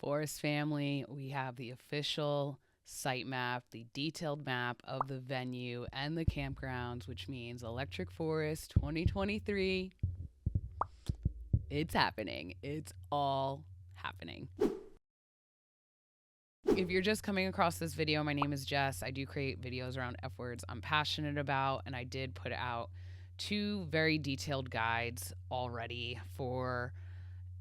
Forest family, we have the official site map, the detailed map of the venue and the campgrounds, which means Electric Forest 2023. It's happening. It's all happening. If you're just coming across this video, my name is Jess. I do create videos around F words I'm passionate about, and I did put out 2 very detailed guides already for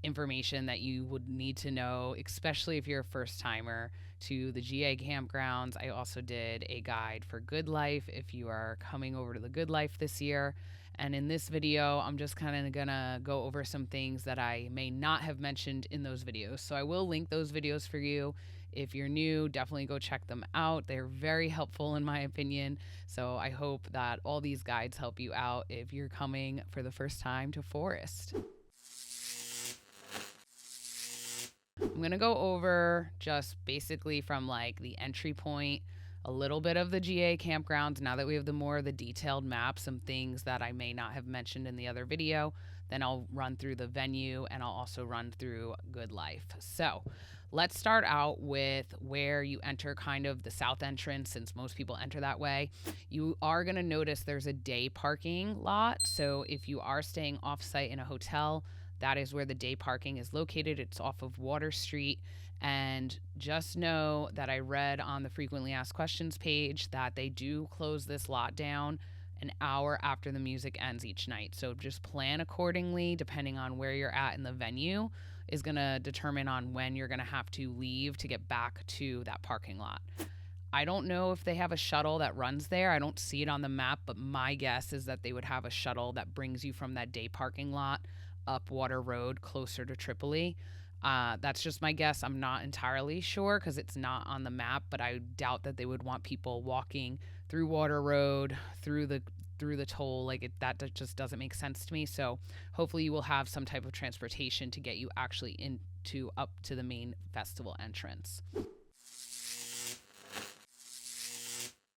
information that you would need to know, especially if you're a first timer, to the GA campgrounds. I also did a guide for Good Life if you are coming over to the Good Life this year. And in this video, I'm just kind of gonna go over some things that I may not have mentioned in those videos. So I will link those videos for you. If you're new, definitely go check them out. They're very helpful in my opinion. So I hope that all these guides help you out if you're coming for the first time to Forest. I'm going to go over just basically from like the entry point, a little bit of the GA campgrounds. Now that we have the detailed map, some things that I may not have mentioned in the other video, then I'll run through the venue and I'll also run through Good Life. So let's start out with where you enter kind of the south entrance, since most people enter that way. You are going to notice there's a day parking lot. So if you are staying off site in a hotel, that is where the day parking is located. It's off of Water Street. And just know that I read on the frequently asked questions page that they do close this lot down an hour after the music ends each night. So just plan accordingly, depending on where you're at in the venue is going to determine on when you're going to have to leave to get back to that parking lot. I don't know if they have a shuttle that runs there. I don't see it on the map, but my guess is that they would have a shuttle that brings you from that day parking lot up Water Road closer to Tripoli. That's just my guess. I'm not entirely sure because it's not on the map, but I doubt that they would want people walking through Water Road, through the toll. That just doesn't make sense to me. So hopefully you will have some type of transportation to get you actually up to the main festival entrance.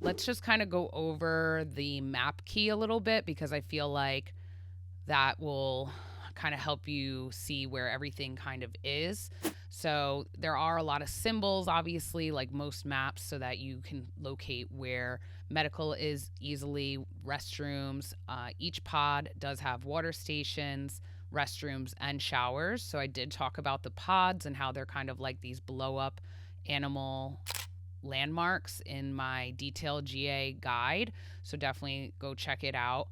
Let's just kind of go over the map key a little bit, because I feel like that will kind of help you see where everything kind of is. So there are a lot of symbols, obviously, like most maps, so that you can locate where medical is easily, restrooms. Each pod does have water stations, restrooms, and showers. So I did talk about the pods and how they're kind of like these blow up animal landmarks in my detailed GA guide. So definitely go check it out.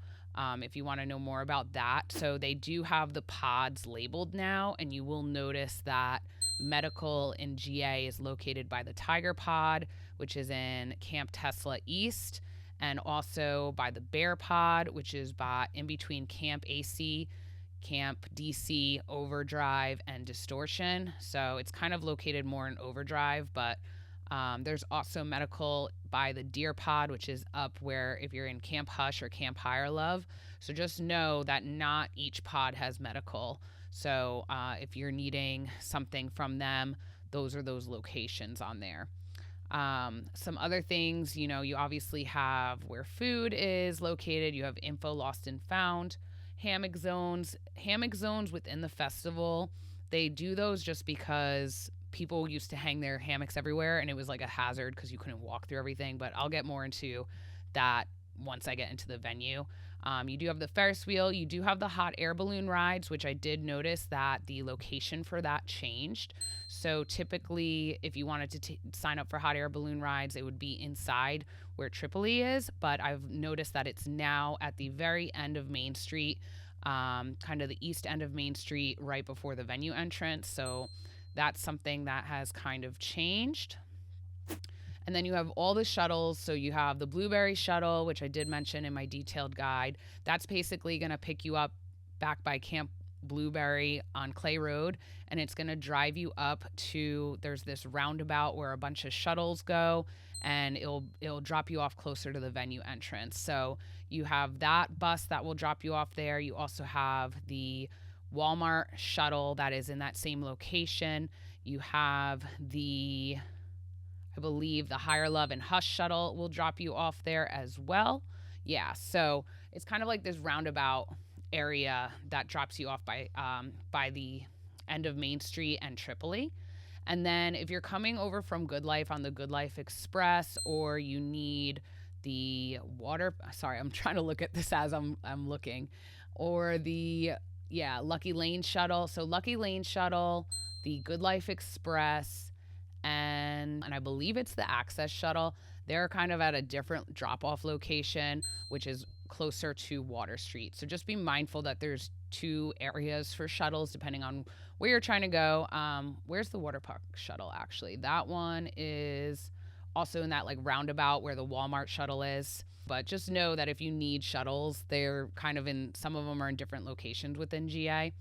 If you want to know more about that. So they do have the pods labeled now, and you will notice that medical in GA is located by the Tiger Pod, which is in Camp Tesla East, and also by the Bear Pod, which is in between Camp AC, Camp DC, Overdrive, and Distortion. So it's kind of located more in Overdrive, but there's also medical by the Deer Pod, which is up where if you're in Camp Hush or Camp Higher Love. So just know that not each pod has medical. So if you're needing something from them, those are those locations on there. Some other things, you obviously have where food is located. You have info lost and found, hammock zones within the festival. They do those just because people used to hang their hammocks everywhere, and it was like a hazard because you couldn't walk through everything. But I'll get more into that once I get into the venue. You do have the Ferris wheel. You do have the hot air balloon rides, which I did notice that the location for that changed. So typically, if you wanted to sign up for hot air balloon rides, it would be inside where Tripoli is. But I've noticed that it's now at the very end of Main Street, kind of the east end of Main Street, right before the venue entrance. So that's something that has kind of changed. And then you have all the shuttles. So you have the Blueberry Shuttle, which I did mention in my detailed guide. That's basically going to pick you up back by Camp Blueberry on Clay Road, and it's going to drive you up to, there's this roundabout where a bunch of shuttles go, and it'll drop you off closer to the venue entrance. So you have that bus that will drop you off there. You also have the Walmart shuttle that is in that same location. You have I believe the Higher Love and Hush shuttle will drop you off there as well. Yeah, so it's kind of like this roundabout area that drops you off by the end of Main Street and Tripoli. And then if you're coming over from Good Life on the Good Life Express, or you need the water, sorry, I'm trying to look at this as I'm looking, or the, yeah, Lucky Lane Shuttle. So Lucky Lane Shuttle, the Good Life Express, and I believe it's the Access Shuttle. They're kind of at a different drop-off location, which is closer to Water Street. So just be mindful that there's 2 areas for shuttles depending on where you're trying to go. Where's the water park shuttle actually? That one is also in that like roundabout where the Walmart shuttle is. But just know that if you need shuttles, they're kind of in, some of them are in different locations within GA.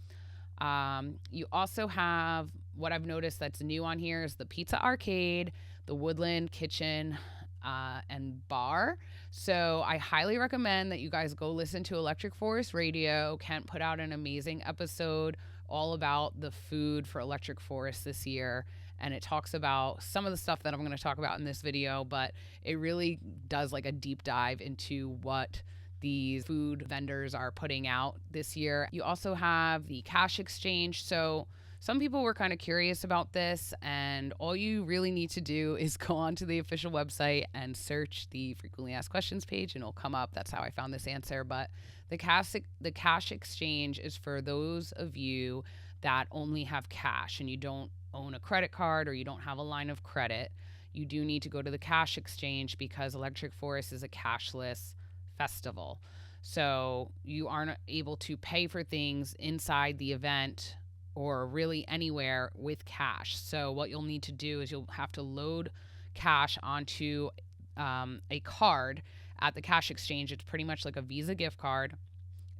You also have, what I've noticed that's new on here is the Pizza Arcade, the Woodland Kitchen, and Bar. So I highly recommend that you guys go listen to Electric Forest Radio. Kent put out an amazing episode all about the food for Electric Forest this year. And it talks about some of the stuff that I'm going to talk about in this video, but it really does like a deep dive into what these food vendors are putting out this year. You also have the cash exchange. So some people were kind of curious about this, and all you really need to do is go onto the official website and search the frequently asked questions page, and it'll come up. That's how I found this answer. But the cash exchange is for those of you that only have cash and you don't own a credit card or you don't have a line of credit. You do need to go to the cash exchange because Electric Forest is a cashless festival. So you aren't able to pay for things inside the event or really anywhere with cash. So what you'll need to do is you'll have to load cash onto a card at the cash exchange. It's pretty much like a Visa gift card.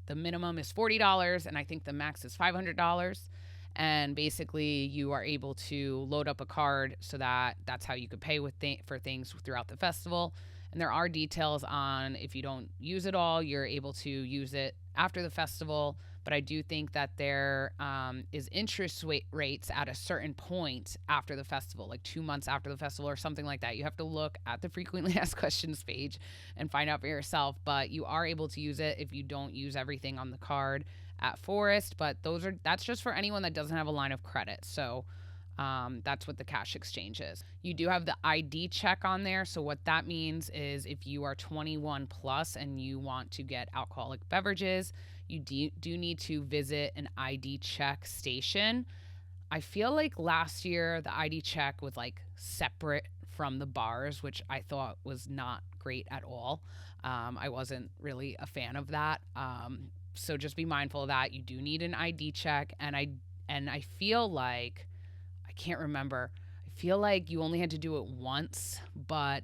The minimum is $40 and I think the max is $500. And basically you are able to load up a card so that that's how you could pay with for things throughout the festival. And there are details on if you don't use it all, you're able to use it after the festival. But I do think that there is interest rates at a certain point after the festival, like 2 months after the festival or something like that. You have to look at the frequently asked questions page and find out for yourself. But you are able to use it if you don't use everything on the card at Forest. But that's just for anyone that doesn't have a line of credit. So that's what the cash exchange is. You do have the ID check on there. So what that means is if you are 21 plus and you want to get alcoholic beverages, you do need to visit an ID check station. I feel like last year the ID check was like separate from the bars, which I thought was not great at all. I wasn't really a fan of that. So just be mindful of that. You do need an ID check. And I feel like, I can't remember. I feel like you only had to do it once, but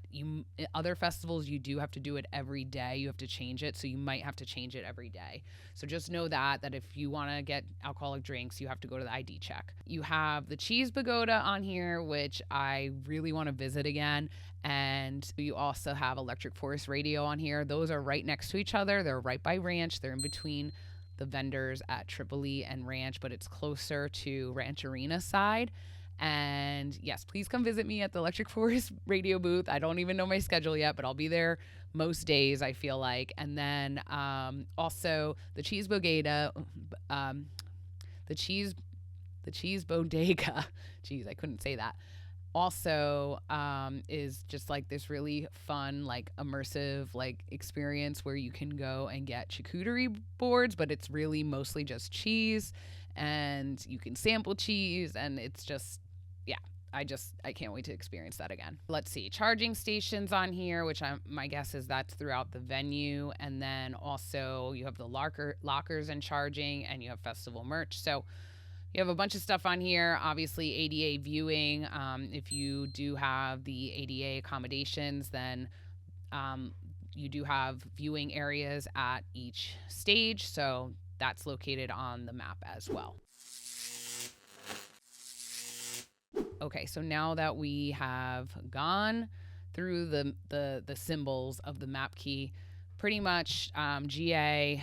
other festivals, you do have to do it every day. You have to change it. So you might have to change it every day. So just know that if you want to get alcoholic drinks, you have to go to the ID check. You have the Cheese Pagoda on here, which I really want to visit again. And you also have Electric Forest Radio on here. Those are right next to each other. They're right by Ranch. They're in between the vendors at Tripoli and Ranch, but it's closer to Ranch Arena side. And yes, please come visit me at the Electric Forest Radio booth. I don't even know my schedule yet, but I'll be there most days, I feel like. And then also the Cheese Bodega, the cheese Bodega. Jeez, I couldn't say that. Also is just like this really fun, like immersive, like experience where you can go and get charcuterie boards, but it's really mostly just cheese, and you can sample cheese, and it's just, yeah, I can't wait to experience that again. Let's see, charging stations on here, which my guess is that's throughout the venue. And then also you have the lockers and charging, and you have festival merch. So you have a bunch of stuff on here. Obviously ADA viewing. If you do have the ADA accommodations, then you do have viewing areas at each stage. So that's located on the map as well. Okay, so now that we have gone through the symbols of the map key, pretty much GA,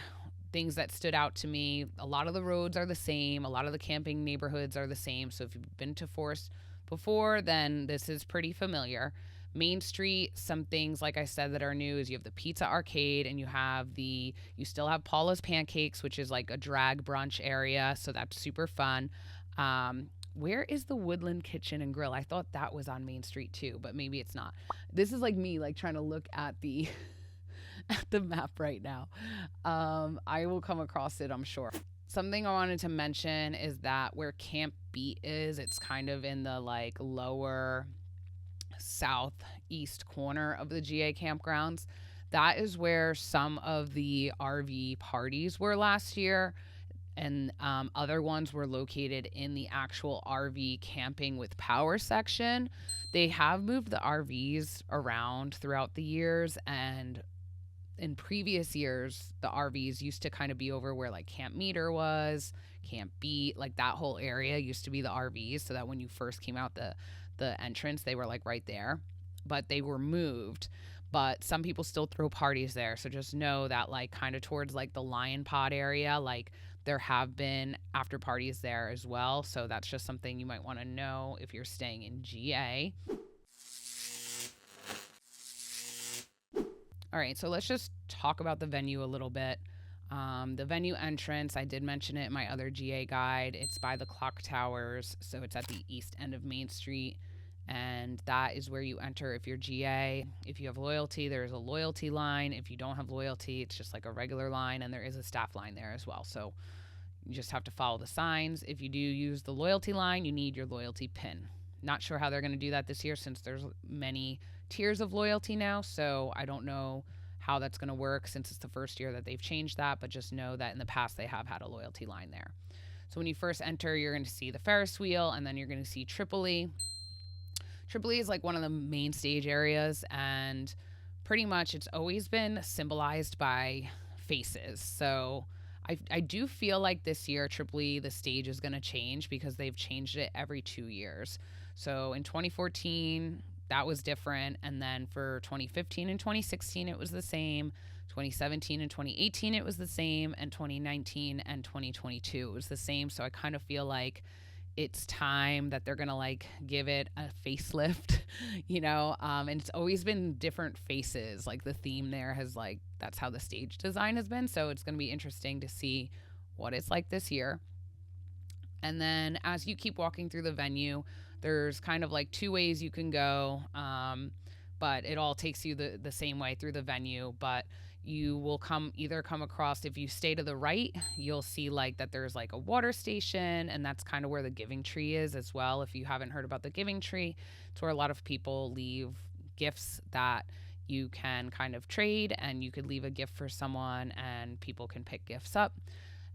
things that stood out to me, a lot of the roads are the same, a lot of the camping neighborhoods are the same. So if you've been to Forest before, then this is pretty familiar. Main Street, some things like I said that are new is you have the Pizza Arcade, and you still have Paula's Pancakes, which is like a drag brunch area, so that's super fun. where is the Woodland Kitchen and Grill? I thought that was on Main Street too, but maybe it's not. This is like me, like trying to look at the at the map right now. I will come across it, I'm sure. Something I wanted to mention is that where Camp Beat is, it's kind of in the like lower southeast corner of the GA campgrounds. That is where some of the RV parties were last year, and other ones were located in the actual RV camping with power section. They have moved the RVs around throughout the years, and in previous years, the RVs used to kind of be over where like Camp Meter was, Camp Beat, like that whole area used to be the RVs, so that when you first came out the entrance, they were like right there, but they were moved. But some people still throw parties there, so just know that like kind of towards like the Lion Pod area, like there have been after parties there as well. So that's just something you might want to know if you're staying in GA. All right, so let's just talk about the venue a little bit. The venue entrance, I did mention it in my other GA guide. It's by the clock towers, so it's at the east end of Main Street, and that is where you enter if you're GA. If you have loyalty, there's a loyalty line. If you don't have loyalty, it's just like a regular line, and there is a staff line there as well. So you just have to follow the signs. If you do use the loyalty line, you need your loyalty pin. Not sure how they're going to do that this year since there's many tiers of loyalty now, so I don't know how that's going to work since it's the first year that they've changed that, but just know that in the past they have had a loyalty line there. So when you first enter, you're going to see the Ferris wheel, and then you're going to see Tripoli. Tripoli is like one of the main stage areas, and pretty much it's always been symbolized by faces. So I do feel like this year Tripoli, the stage is going to change because they've changed it every 2 years. So in 2014, that was different. And then for 2015 and 2016, it was the same. 2017 and 2018, it was the same. And 2019 and 2022, it was the same. So I kind of feel like it's time that they're going to like give it a facelift, you know? And it's always been different faces. Like the theme there has like, that's how the stage design has been. So it's going to be interesting to see what it's like this year. And then as you keep walking through the venue, there's kind of like two ways you can go, but it all takes you the same way through the venue. But you will either come across, if you stay to the right, you'll see like that there's like a water station, and that's kind of where the Giving Tree is as well. If you haven't heard about the Giving Tree, it's where a lot of people leave gifts that you can kind of trade, and you could leave a gift for someone and people can pick gifts up.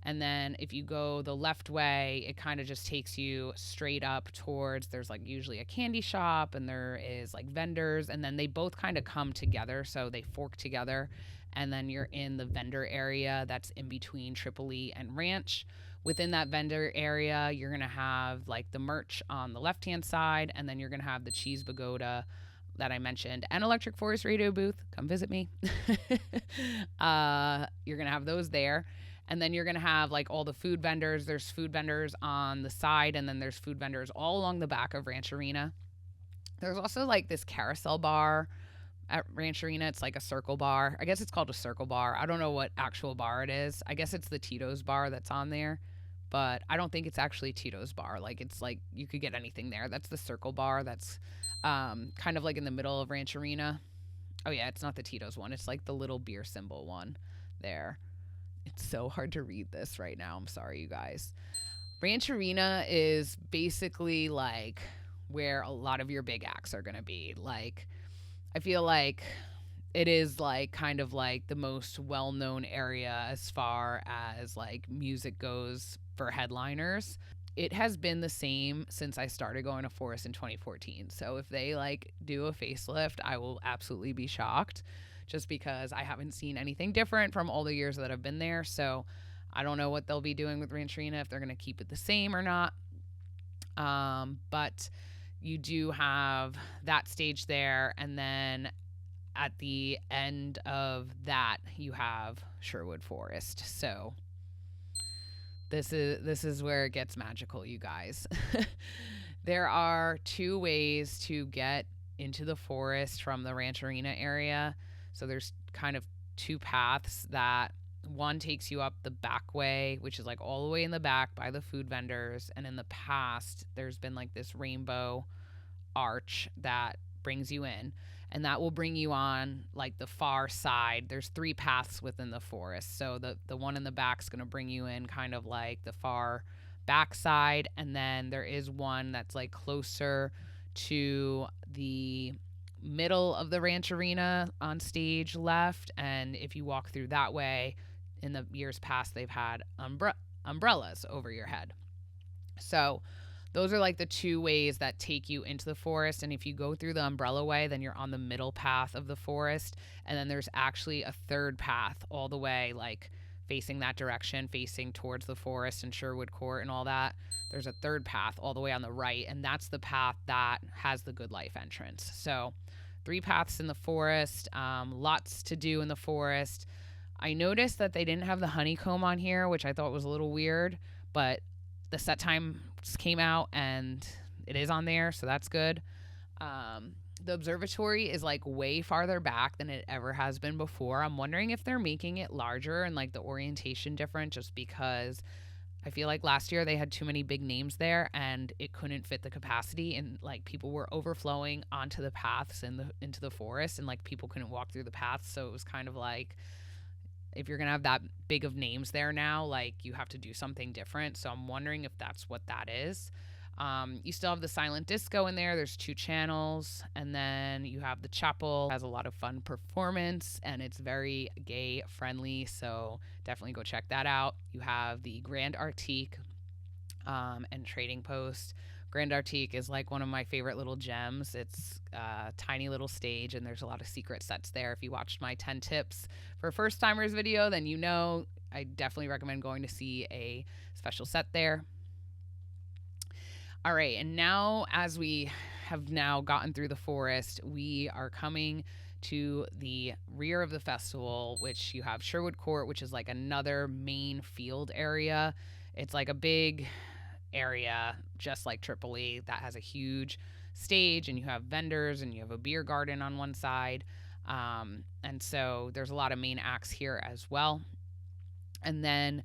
And then if you go the left way, it kind of just takes you straight up towards, there's like usually a candy shop, and there is like vendors, and then they both kind of come together. So they fork together, and then you're in the vendor area that's in between Tripoli and Ranch. Within that vendor area, you're going to have like the merch on the left-hand side, and then you're going to have the Cheese Pagoda that I mentioned, and Electric Forest Radio booth. Come visit me. You're going to have those there. And then you're going to have like all the food vendors. There's food vendors on the side, and then there's food vendors all along the back of Ranch Arena. There's also like this carousel bar at Ranch Arena. It's like a circle bar. I guess it's called a circle bar. I don't know what actual bar it is. I guess it's the Tito's bar that's on there, but I don't think it's actually Tito's bar. Like it's like you could get anything there. That's the circle bar. That's kind of like in the middle of Ranch Arena. Oh yeah, it's not the Tito's one. It's like the little beer symbol one there. It's so hard to read this right now. I'm sorry, you guys. Ranch Arena is basically like where a lot of your big acts are going to be. Like, I feel like it is like kind of like the most well-known area as far as like music goes for headliners. It has been the same since I started going to Forest in 2014. So if they like do a facelift, I will absolutely be shocked, just because I haven't seen anything different from all the years that I've been there. So I don't know what they'll be doing with Ranch Arena, if they're going to keep it the same or not. But you do have that stage there. And then at the end of that, you have Sherwood Forest. So this is where it gets magical, you guys. There are two ways to get into the forest from the Ranch Arena area. So there's kind of two paths that One takes you up the back way, which is like all the way in the back by the food vendors. And in the past, there's been like this rainbow arch that brings you in, and that will bring you on like the far side. There's three paths within the forest. So the one in the back is going to bring you in kind of like the far back side, and then there is one that's like closer to the middle of the ranch arena on stage left. And if you walk through that way, in the years past, they've had umbrellas over your head. So those are like the two ways that take you into the forest. And if you go through the umbrella way, then you're on the middle path of the forest. And then there's actually a third path all the way, like facing that direction, facing towards the forest and Sherwood Court and all that. There's a third path all the way on the right. And that's the path that has the Good Life entrance. So 3 paths in the forest, lots to do in the forest. I noticed that they didn't have the honeycomb on here, which I thought was a little weird, but the set time came out and it is on there, so that's good. The observatory is like way farther back than it ever has been before. I'm wondering if they're making it larger and like the orientation different, just because I feel like last year they had too many big names there and it couldn't fit the capacity, and like people were overflowing onto the paths into the forest, and like people couldn't walk through the paths. So it was kind of like, if you're going to have that big of names there now, like you have to do something different. So I'm wondering if that's what that is. You still have the silent disco in there. There's 2 channels. And then you have the chapel. It has a lot of fun performance and it's very gay friendly. So definitely go check that out. You have the Grand Artique and Trading Post. Grand Artique is like one of my favorite little gems. It's a tiny little stage and there's a lot of secret sets there. If you watched my 10 tips for first timers video, then you know I definitely recommend going to see a special set there. All right, and now as we have now gotten through the forest, we are coming to the rear of the festival, which you have Sherwood Court, which is like another main field area. It's like a big area, just like Tripoli, that has a huge stage, and you have vendors and you have a beer garden on one side. And so there's a lot of main acts here as well. And then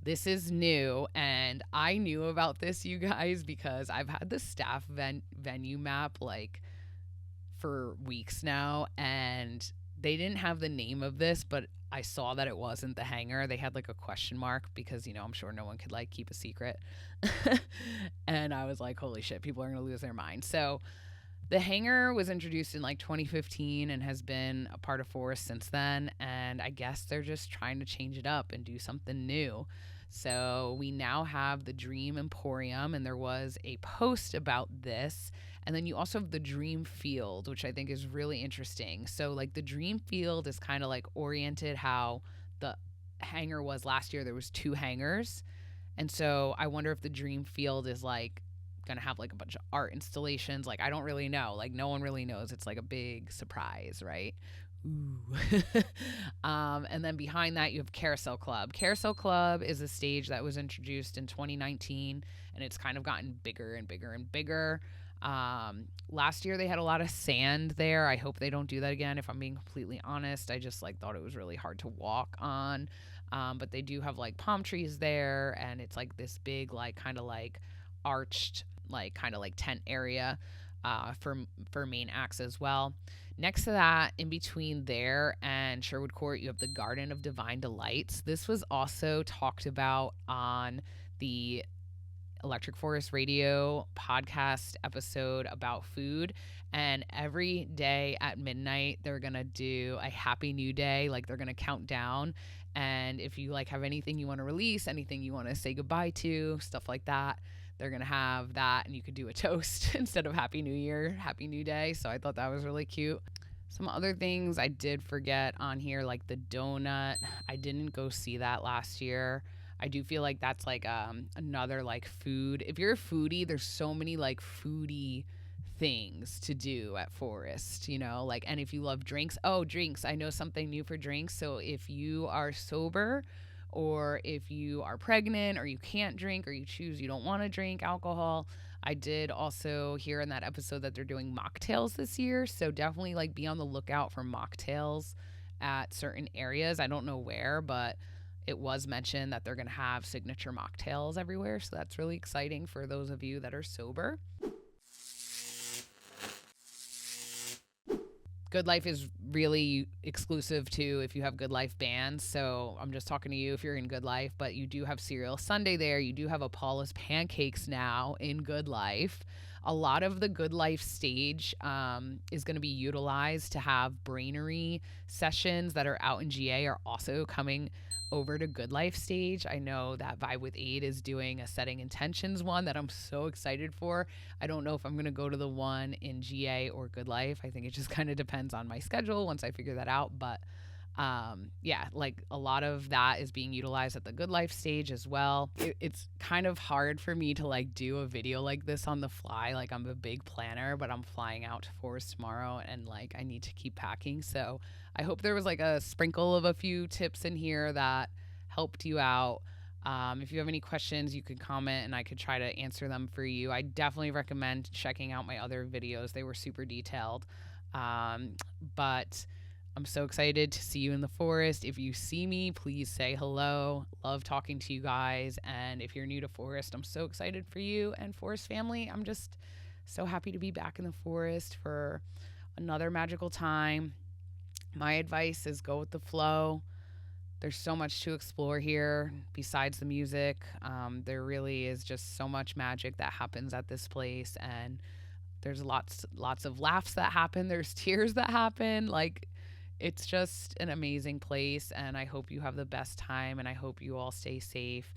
this is new, and I knew about this, you guys, because I've had the staff venue map like for weeks now, and they didn't have the name of this, but I saw that it wasn't the hangar. They had like a question mark because, you know, I'm sure no one could like keep a secret. And I was like, holy shit, people are going to lose their mind. So the hangar was introduced in like 2015 and has been a part of Forest since then. And I guess they're just trying to change it up and do something new. So we now have the Dream Emporium, and there was a post about this. And then you also have the Dream Field, which I think is really interesting. So like the Dream Field is kind of like oriented how the hangar was last year. There was 2 hangars. And so I wonder if the Dream Field is like going to have like a bunch of art installations. Like, I don't really know. Like, no one really knows. It's like a big surprise, right? Ooh. And then behind that, you have Carousel Club. Carousel Club is a stage that was introduced in 2019, and it's kind of gotten bigger and bigger and bigger. Last year they had a lot of sand there. I hope they don't do that again, if I'm being completely honest. I just like thought it was really hard to walk on. But they do have like palm trees there, and it's like this big, like kind of like arched, like kind of like tent area for main acts as well. Next to that, in between there and Sherwood Court, you have the Garden of Divine Delights. This was also talked about on the Electric Forest Radio podcast episode about food. And every day at midnight, they're going to do a Happy New Day. Like, they're going to count down. And if you like have anything you want to release, anything you want to say goodbye to, stuff like that, they're going to have that, and you could do a toast instead of Happy New Year, Happy New Day. So I thought that was really cute. Some other things I did forget on here, like the donut. I didn't go see that last year. I do feel like that's like another like food. If you're a foodie, there's so many like foodie things to do at Forest, you know, like, and if you love drinks, drinks, I know something new for drinks. So if you are sober, or if you are pregnant, or you can't drink, or you choose you don't want to drink alcohol, I did also hear in that episode that they're doing mocktails this year. So definitely like be on the lookout for mocktails at certain areas. I don't know where, but it was mentioned that they're going to have signature mocktails everywhere. So that's really exciting for those of you that are sober. Good Life is really exclusive to if you have Good Life bands. So I'm just talking to you if you're in Good Life, but you do have Cereal Sunday there. You do have Apollo's Pancakes now in Good Life. A lot of the Good Life stage is going to be utilized to have brainery sessions that are out in GA are also coming over to Good Life stage. I know that Vibe with Aid is doing a Setting Intentions one that I'm so excited for. I don't know if I'm going to go to the one in GA or Good Life. I think it just kind of depends on my schedule once I figure that out. But yeah, like a lot of that is being utilized at the Good Life stage as well. It's kind of hard for me to like do a video like this on the fly. Like I'm a big planner, but I'm flying out to Forest tomorrow and like I need to keep packing. So I hope there was like a sprinkle of a few tips in here that helped you out. If you have any questions, you could comment and I could try to answer them for you. I definitely recommend checking out my other videos. They were super detailed. But I'm so excited to see you in the forest. If you see me, please say hello. Love talking to you guys. And if you're new to Forest, I'm so excited for you and Forest family. I'm just so happy to be back in the forest for another magical time. My advice is go with the flow. There's so much to explore here besides the music. There really is just so much magic that happens at this place, and there's lots of laughs that happen. There's tears that happen. Like, it's just an amazing place, and I hope you have the best time, and I hope you all stay safe.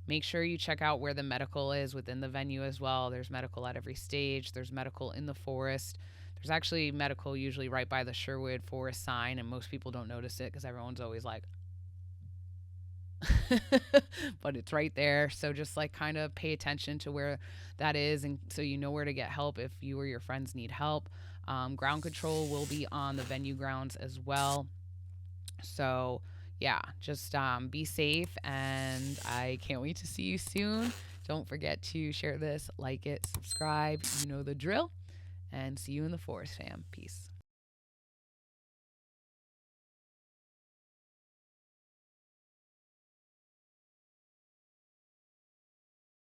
Make sure you check out where the medical is within the venue as well. There's medical at every stage. There's medical in the forest. There's actually medical usually right by the Sherwood Forest sign, and most people don't notice it because everyone's always like, but it's right there. So just like kind of pay attention to where that is, and so you know where to get help if you or your friends need help. Ground control will be on the venue grounds as well. So yeah, just be safe, and I can't wait to see you soon. Don't forget to share this, like it, subscribe. You know the drill, and see you in the forest, fam. Peace.